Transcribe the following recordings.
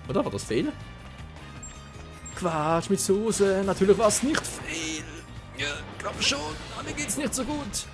Oder war das fehl? Quatsch mit Soße. Natürlich war es nicht fehl. Ja, glaub schon. Aber mir geht's nicht so gut.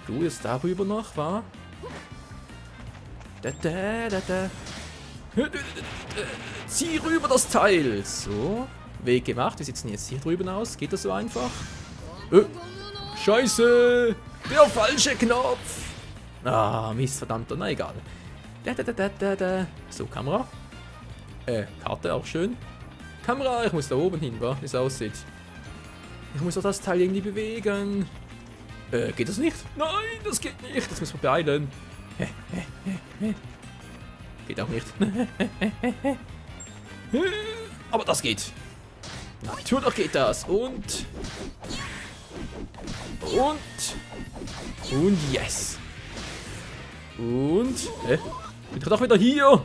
Du, jetzt darüber noch, wa? Zieh rüber das Teil. So. Weg gemacht. Wir sitzen jetzt hier drüben aus. Geht das so einfach? Scheiße. Der falsche Knopf. Ah, Mist, verdammter. Na egal. So, Kamera. Karte auch schön. Kamera, ich muss da oben hin, wa? Wie es aussieht. Ich muss doch das Teil irgendwie bewegen. Geht das nicht? Nein, das geht nicht. Das muss man beeilen. Geht auch nicht. Aber das geht. Natürlich geht das. Und yes. Und, bin doch wieder hier.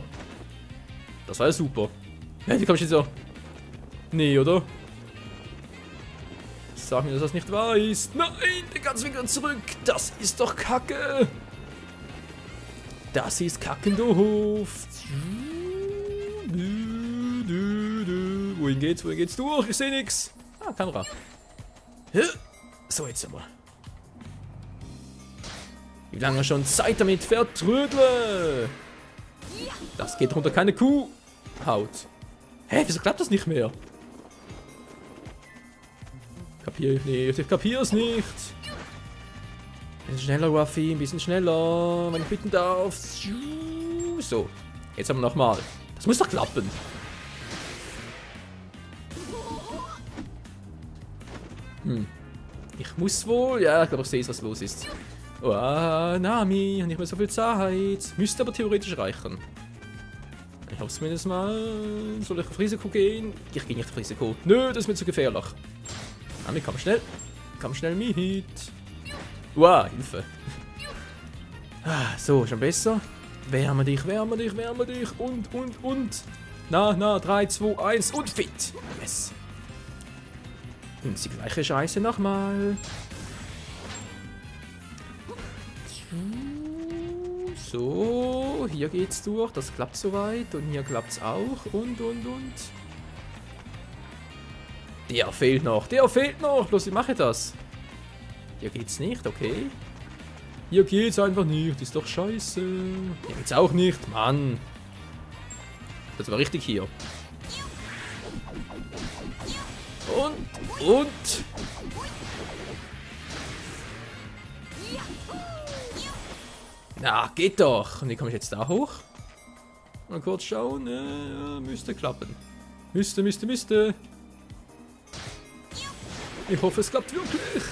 Das war ja super. Wie komm ich jetzt so? Nee, oder? Sag mir, dass das nicht wahr ist. Nein, der ganze Weg zurück. Das ist doch Kacke. Das ist kackendoof. Wohin geht's? Wohin geht's durch? Ich sehe nix. Ah, Kamera. So, jetzt aber. Wie lange schon Zeit damit vertrödle? Das geht runter keine Kuhhaut. Hä, wieso klappt das nicht mehr? Ich kapier's nicht. Ein bisschen schneller, Ruffy, ein bisschen schneller, wenn ich bitten darf. So, jetzt haben wir nochmal. Das muss doch klappen. Ich muss wohl, ja, ich glaube, ich sehe, was los ist. Oh, Nami, nicht mehr so viel Zeit. Müsste aber theoretisch reichen. Ich hoffe zumindest mal. Soll ich auf Risiko gehen? Ich gehe nicht auf Risiko. Nö, das ist mir zu gefährlich. Nami, komm schnell mit. Wow, Hilfe. So, schon besser. Wärme dich. Und. Na, 3, 2, 1 und fit. Yes. Und die gleiche Scheiße nochmal. So, hier geht's durch. Das klappt soweit. Und hier klappt's auch. Und. Der fehlt noch. Bloß, wie mache ich das? Hier geht's nicht, okay. Hier geht's einfach nicht. Ist doch scheiße. Hier geht's auch nicht, Mann. Das war richtig hier. Und. Na, geht doch. Und wie komme ich jetzt da hoch? Mal kurz schauen. Müsste klappen. Müsste. Ich hoffe, es klappt wirklich.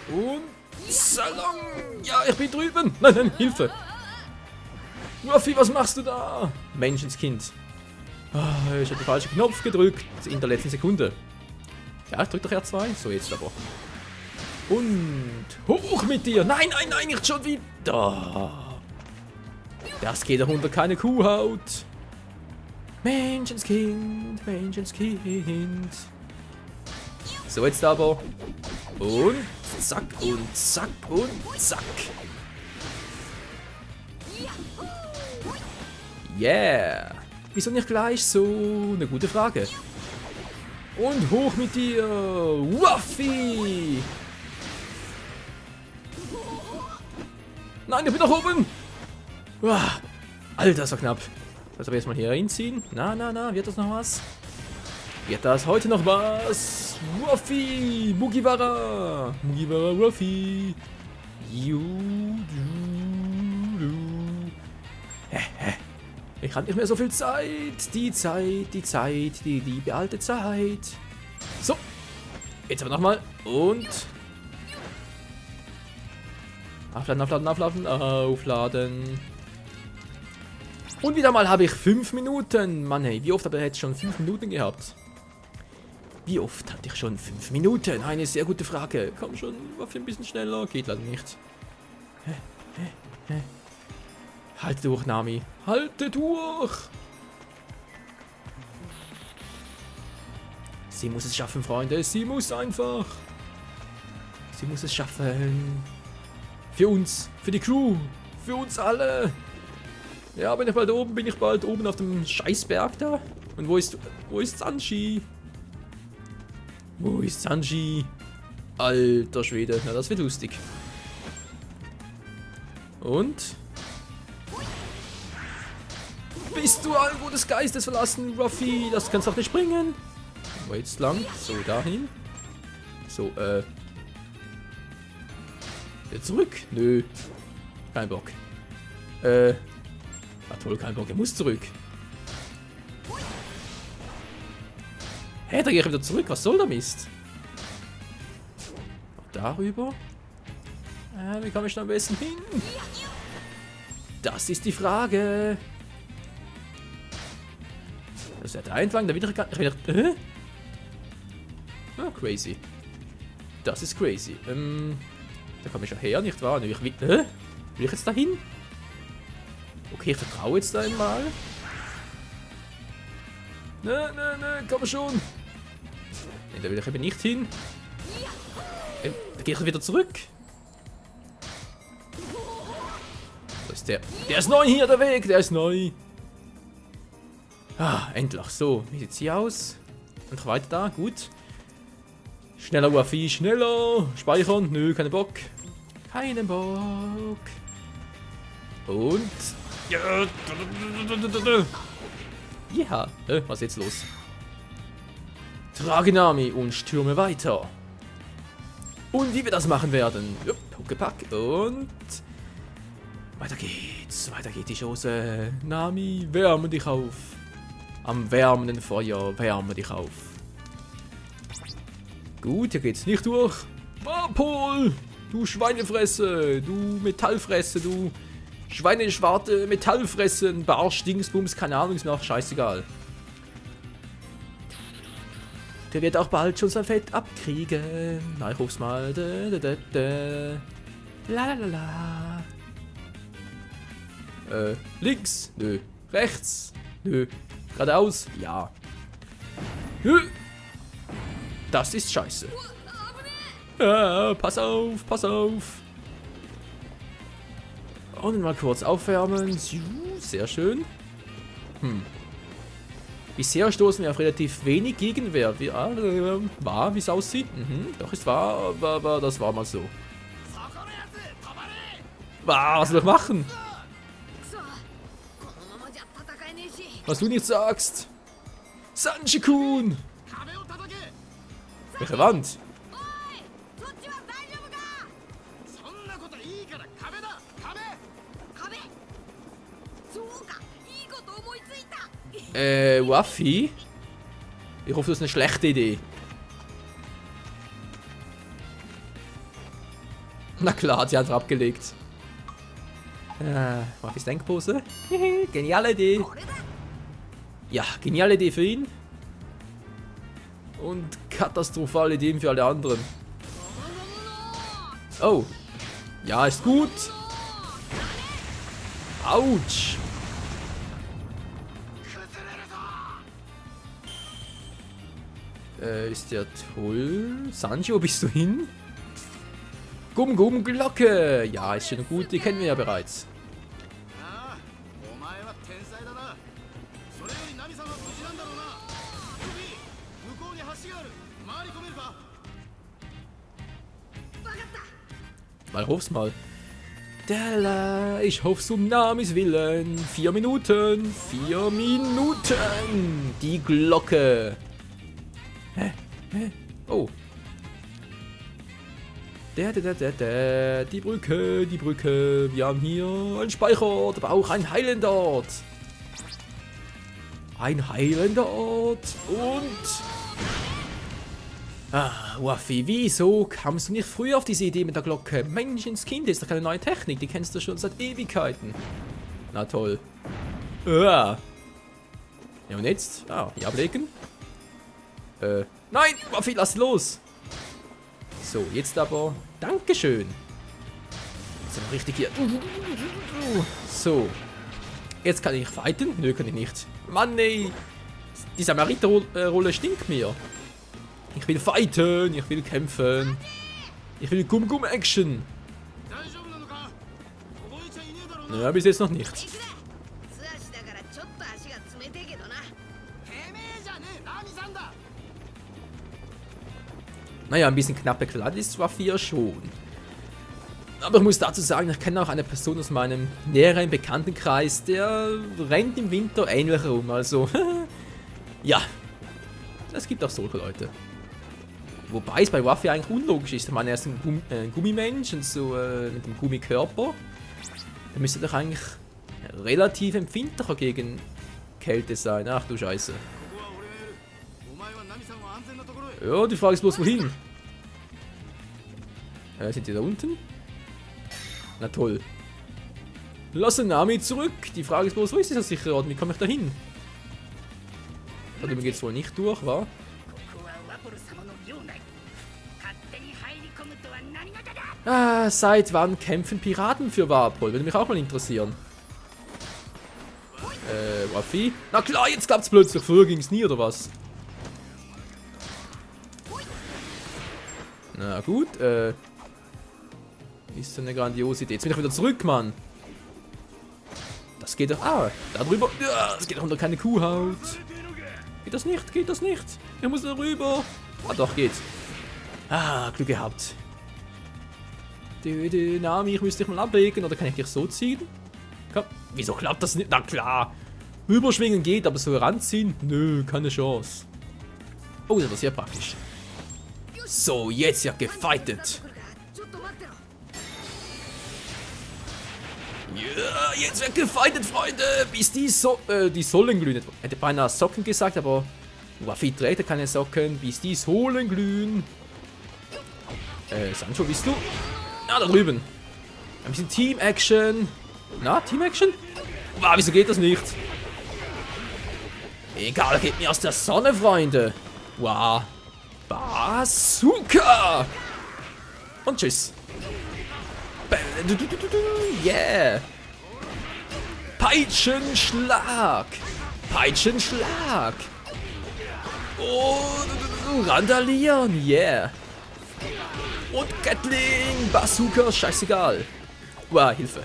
Und Salon. Ja, ich bin drüben. Nein, Hilfe. Ruffy, was machst du da? Menschenskind. Ich habe den falschen Knopf gedrückt in der letzten Sekunde. Ja, ich drück doch R2. So, jetzt aber. Und hoch mit dir. Nein, nicht schon wieder. Das geht doch unter keine Kuhhaut. Menschenskind. So, jetzt aber. Und zack. Yeah. Wieso nicht gleich so? Eine gute Frage. Und hoch mit dir. Ruffy. Nein, ich bin nach oben. Alter, das war knapp. Also erstmal hier reinziehen. Na, wird das noch was? Wird das heute noch was? Ruffy! Mugiwara, Ruffy! Ich habe nicht mehr so viel Zeit. Die liebe alte Zeit. So. Jetzt aber nochmal. Und. Aufladen. Und wieder mal habe ich 5 Minuten. Mann, hey, wie oft habe ich jetzt schon 5 Minuten gehabt? Wie oft hatte ich schon 5 Minuten? Eine sehr gute Frage. Komm schon, Waffe ein bisschen schneller. Geht leider nicht. Halte durch, Nami. Halte durch! Sie muss es schaffen, Freunde. Sie muss einfach. Sie muss es schaffen. Für uns. Für die Crew. Für uns alle. Ja, bin ich bald oben, bin ich bald oben auf dem Scheißberg da. Und wo ist Sanji? Wo ist Sanji? Alter Schwede, na das wird lustig. Und? Bist du irgendwo des Geistes verlassen, Ruffy? Das kannst doch nicht bringen. Wo jetzt lang? So, dahin. So, Wieder zurück? Nö. Kein Bock. Ah, toll, kein Bock. Er muss zurück. Hä, da gehe ich wieder zurück. Was soll der Mist? Darüber? Wie komme ich da am besten hin? Das ist die Frage. Das ist ja da entlang, da wieder... Ah, crazy. Das ist crazy. Da komme ich ja her, nicht wahr? Ich will ich jetzt da hin? Okay, ich vertraue jetzt da einmal. Ne, komm schon. Nee, da will ich eben nicht hin. Da gehe ich wieder zurück. Wo ist der? Der ist neu hier, der Weg, der ist neu. Ah, endlich. So, wie sieht's hier aus? Und weiter da, gut. Schneller, Ruffy, schneller. Speichern, nö, keinen Bock. Keinen Bock. Und... Ja, was ist jetzt los? Trage Nami und stürme weiter. Und wie wir das machen werden. Jupp, Huckepack und... Weiter geht's, weiter geht die Chose. Nami, wärme dich auf. Am wärmenden Feuer, wärme dich auf. Gut, hier geht's nicht durch. Warpol, du Schweinefresse, du Metallfresse, du Schweineschwarte Metallfressen, Barsch, Dingsbums, keine Ahnung, ist mir auch scheißegal. Der wird auch bald schon sein Fett abkriegen. Na, ich ruf's mal. Lalalala. Links? Nö. Rechts? Nö. Geradeaus? Ja. Nö. Das ist scheiße. Pass auf, pass auf. Und mal kurz aufwärmen. Sehr schön. Bisher stoßen wir auf relativ wenig Gegenwehr. Wie es aussieht. Doch, es war, aber das war mal so. Was soll ich machen? Was du nicht sagst. Sanji-kun! Welche Wand? Ruffy? Ich hoffe, das ist eine schlechte Idee. Na klar, hat sie einfach abgelegt. Ruffys Denkpose. Geniale Idee. Ja, geniale Idee für ihn. Und katastrophale Ideen für alle anderen. Oh. Ja, ist gut. Autsch. Ist der toll? Sanji, wo bist du hin? Glocke. Ja, ist schon gut, die kennen wir ja bereits. Mal hoff's mal. Della, ich hoff's um Namis Willen. 4 Minuten. 4 Minuten. Die Glocke. Hä? Oh. Die Brücke. Wir haben hier einen Speicherort, aber auch einen heilenden Ort. Ein heilender Ort. Und... Ruffy, wieso kamst du nicht früher auf diese Idee mit der Glocke? Menschenskind ist doch keine neue Technik, die kennst du schon seit Ewigkeiten. Na toll. Ja, und jetzt? Hier ablegen. Nein, Ruffy, lass los. So, jetzt aber. Dankeschön. Jetzt sind wir richtig hier. So. Jetzt kann ich fighten? Nö, kann ich nicht. Mann, ey. Die Samariter-Rolle stinkt mir. Ich will fighten, ich will kämpfen. Ich will Gum-Gum-Action. Ja, bis jetzt noch nicht. Naja, ein bisschen knapp bekleidet ist Ruffy ja schon. Aber ich muss dazu sagen, ich kenne auch eine Person aus meinem näheren Bekanntenkreis, der rennt im Winter ähnlich rum. Also, ja, es gibt auch solche Leute. Wobei es bei Ruffy eigentlich unlogisch ist. Ich meine, er ist ein Gummimensch und so mit einem Gummikörper. Er müsste doch eigentlich relativ empfindlicher gegen Kälte sein. Ach du Scheiße. Ja, die Frage ist bloß wohin. Sind die da unten? Na toll. Lasse Nami zurück. Die Frage ist bloß, wo ist dieser sichere Ort? Wie komme ich da hin? Da drüben geht es wohl nicht durch, wa? Seit wann kämpfen Piraten für Wapol? Würde mich auch mal interessieren. Ruffy? Na klar, jetzt klappt's plötzlich. Früher ging's nie, oder was? Na gut, ist eine grandiose Idee. Jetzt bin ich wieder zurück, Mann. Das geht doch... Ah, da drüber. Ja, das geht doch unter keine Kuhhaut. Geht das nicht? Geht das nicht? Ich muss da rüber. Ah, doch, geht. Ah, Glück gehabt. Nami, ich müsste dich mal ablegen. Oder kann ich dich so ziehen? Komm. Wieso klappt das nicht? Na klar. Überschwingen geht, aber so heranziehen? Nö, keine Chance. Oh, das war sehr praktisch. So, jetzt ja gefightet. Ja, jetzt wird gefightet, Freunde. Bis die Sohlen glühen. Hätte beinahe Socken gesagt, aber Ruffy trägt ja keine Socken. Bis die Sohlen glühen. Sancho, bist du? Na, da drüben. Ein bisschen Team-Action. Na, Team-Action? Wow, wieso geht das nicht? Egal, geht mir aus der Sonne, Freunde. Wow. Bazooka! Und tschüss. Yeah! Peitschenschlag! Peitschenschlag! Oh, randalieren! Yeah! Und Gatling! Bazooka! Scheißegal! Wow, Hilfe!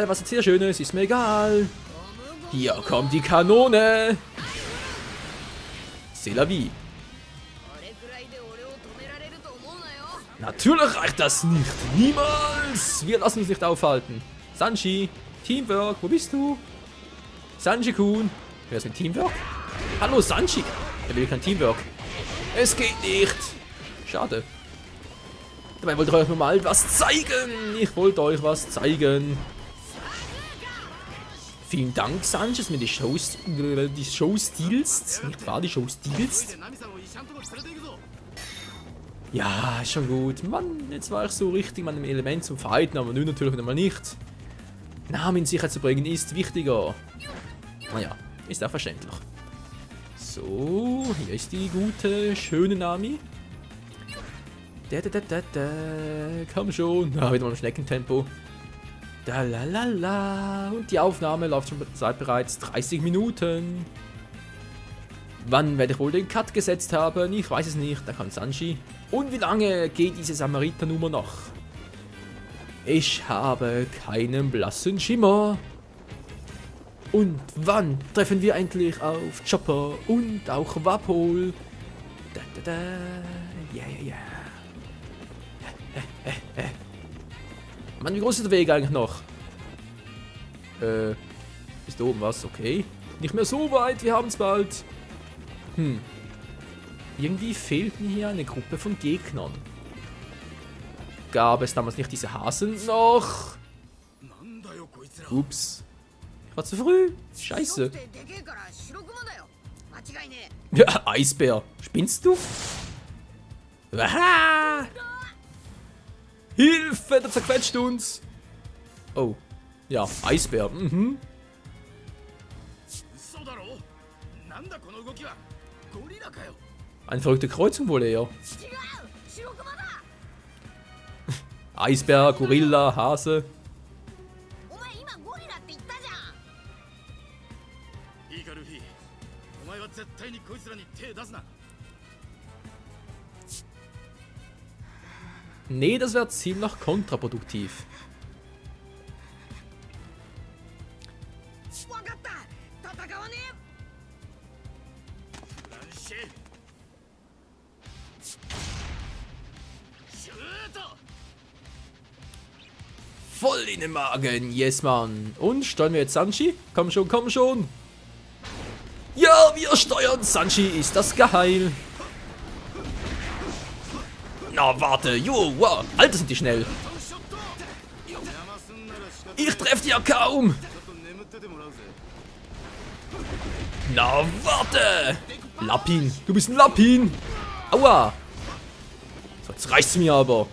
Was jetzt hier Schönes, ist mir egal! Hier kommt die Kanone! C'est la vie! Natürlich reicht das nicht. Niemals. Wir lassen uns nicht aufhalten. Sanji, Teamwork, wo bist du? Sanji-kun. Wer ist mit Teamwork? Hallo, Sanji. Er will kein Teamwork. Es geht nicht. Schade. Dabei wollte ich euch nur mal was zeigen. Ich wollte euch was zeigen. Vielen Dank, Sanji, dass mir die Show stiehlst. Nicht wahr, die Show stiehlst? Ja, ist schon gut. Mann, jetzt war ich so richtig in meinem Element zum Fighten, aber nun natürlich wieder mal nicht. Namen in Sicherheit zu bringen ist wichtiger. Naja, ist auch verständlich. So, hier ist die gute, schöne Nami. Komm schon. Na, wieder mal im Schneckentempo. Da la la la. Und die Aufnahme läuft schon seit bereits 30 Minuten. Wann werde ich wohl den Cut gesetzt haben? Ich weiß es nicht. Da kann Sanji. Und wie lange geht diese Samariter-Nummer noch? Ich habe keinen blassen Schimmer. Und wann treffen wir endlich auf Chopper und auch Wapol? Da, da, da. Ja, ja, ja. Mann, wie groß ist der Weg eigentlich noch? Ist da oben was? Okay. Nicht mehr so weit, wir haben es bald. Irgendwie fehlt mir hier eine Gruppe von Gegnern. Gab es damals nicht diese Hasen noch? Ups. Ich war zu früh. Scheiße. Ja, Eisbär. Spinnst du? Aha! Hilfe, der zerquetscht uns. Oh. Ja, Eisbär. Mhm. Eine verrückte Kreuzung wohl eher. Eisbär, Gorilla, Hase. Nee, das wäre ziemlich kontraproduktiv. voll in den Magen. Yes, Mann. Und steuern wir jetzt Sanji? Komm schon, komm schon. Ja, wir steuern Sanji. Ist das geil. Na, warte. Jo, wow. Alter, sind die schnell. Ich treffe die ja kaum. Na, warte. Lapin. Du bist ein Lapin. Aua. So, jetzt reicht's mir aber.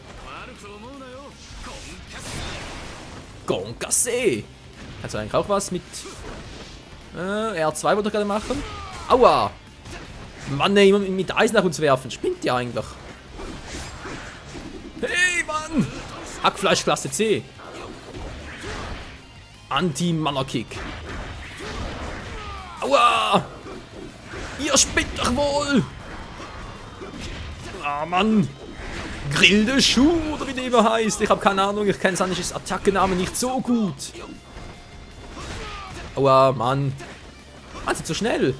Gonkasse. Kannst du eigentlich auch was mit R2 wollte ich gerade machen? Aua. Mann, ey, mit Eis nach uns werfen. Spinnt ja eigentlich. Hey, Mann. Hackfleisch Klasse C. Anti-Manner-Kick. Aua. Ihr spinnt doch wohl. Ah, Mann. Grill de Schuh, oder wie der immer heißt. Ich habe keine Ahnung, ich kenne Sanjis Attackennamen nicht so gut. Aua, Mann. Mann, sind so schnell.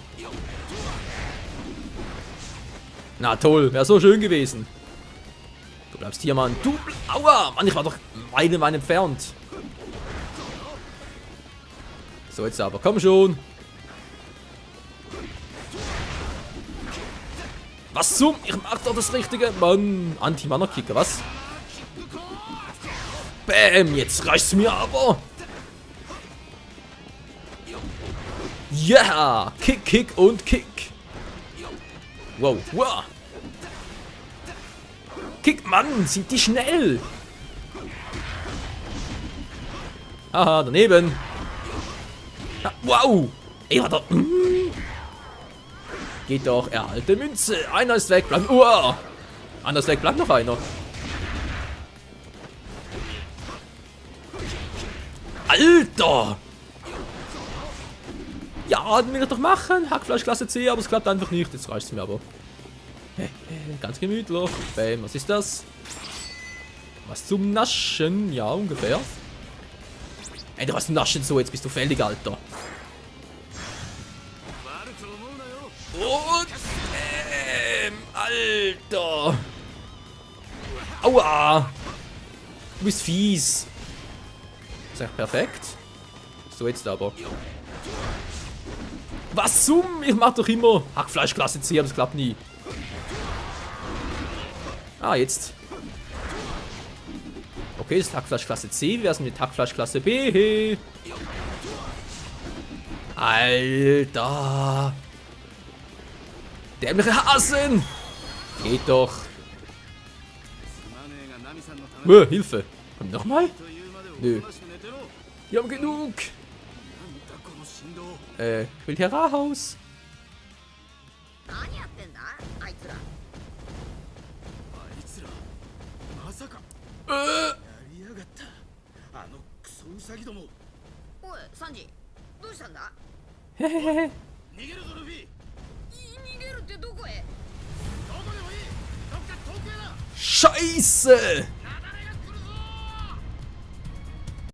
Na toll, wäre so schön gewesen. Du bleibst hier, Mann. Du, aua, Mann, ich war doch meilenweit entfernt. So, jetzt aber, komm schon. Was zum? Ich mach doch das Richtige. Mann, Anti-Mana-Kicker, was? Bäm, jetzt reicht's mir aber. Ja, yeah. Kick, Kick und Kick. Wow, wow. Kick, Mann, sind die schnell. Aha, daneben. Ah, wow. Ey, warte. Geht doch, erhalte Münze. Einer ist weg, bleibt. Einer ist weg, bleibt noch einer. Alter! Ja, den will ich doch machen. Hackfleisch Klasse C, aber es klappt einfach nicht. Jetzt reicht es mir aber. Ganz gemütlich. Bam, was ist das? Was zum Naschen? Ja, ungefähr. Ey, du hast Naschen so, jetzt bist du fällig, Alter. Und Alter. Aua. Du bist fies. Ist echt perfekt. So, jetzt aber. Was zum? Ich mach doch immer Hackfleisch Klasse C, aber es klappt nie. Ah, jetzt. Okay, das ist Hackfleisch Klasse C. Wie wär's mit Hackfleisch Klasse B? Alter. Dämliche Hasen! Geht doch. Hilfe. Komm nochmal? Nö. Wir haben genug. Ich will hier raus. Hehehe. Scheiße!